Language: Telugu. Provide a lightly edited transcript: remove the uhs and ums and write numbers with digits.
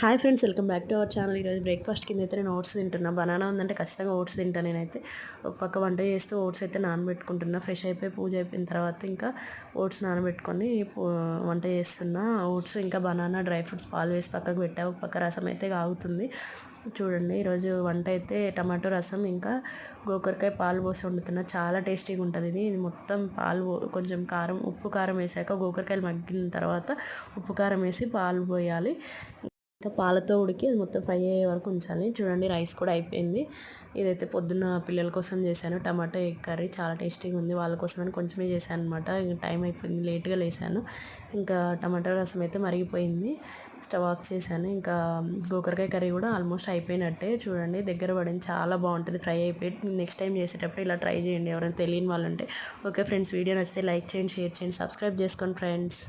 Hi friends, welcome back to our channel. ఈరోజు బ్రేక్ఫాస్ట్ కింద అయితే నేను ఓట్స్ తింటున్నా. బనానా ఉందంటే ఖచ్చితంగా ఓట్స్ తింటాను నేనైతే. ఒక పక్క వంట చేస్తూ ఓట్స్ అయితే నానబెట్టుకుంటున్నా. ఫ్రెష్ అయిపోయి పూజ అయిపోయిన తర్వాత ఇంకా ఓట్స్ నానబెట్టుకొని వంట చేస్తున్నా. ఓట్స్ ఇంకా బనానా, డ్రై ఫ్రూట్స్ పాలు వేసి పక్కకు పెట్టా. ఒక పక్క రసం అయితే కాగుతుంది. చూడండి, ఈరోజు వంట అయితే టమాటో రసం ఇంకా గోకరకాయ పాలు పోసి వండుతున్నా. చాలా టేస్టీగా ఉంటుంది ఇది మొత్తం కొంచెం కారం, ఉప్పు కారం వేసాక గోకరకాయలు మగ్గిన తర్వాత ఉప్పు కారం వేసి పాలు పోయాలి. ఇంకా పాలతో ఉడికి అది మొత్తం ఫ్రై అయ్యే వరకు ఉంచాలి. చూడండి, రైస్ కూడా అయిపోయింది. ఇదైతే పొద్దున్న పిల్లల కోసం చేశాను. టమాటో ఎగ్ కర్రీ చాలా టేస్టీగా ఉంది. వాళ్ళ కోసమని కొంచెమే చేశాను అనమాట. ఇంకా టైం అయిపోయింది, లేట్గా లేసాను. ఇంకా టమాటో రసం అయితే మరిగిపోయింది. స్టవ్ ఆఫ్ చేశాను. ఇంకా గోకరకాయ కర్రీ కూడా ఆల్మోస్ట్ అయిపోయినట్టే. చూడండి, దగ్గర పడింది. చాలా బాగుంటుంది ఫ్రై అయిపోయి. నెక్స్ట్ టైం చేసేటప్పుడు ఇలా ట్రై చేయండి ఎవరైనా తెలియని వాళ్ళు ఉంటే. ఓకే ఫ్రెండ్స్, వీడియో నచ్చితే లైక్ చేయండి, షేర్ చేయండి, సబ్స్క్రైబ్ చేసుకోండి ఫ్రెండ్స్.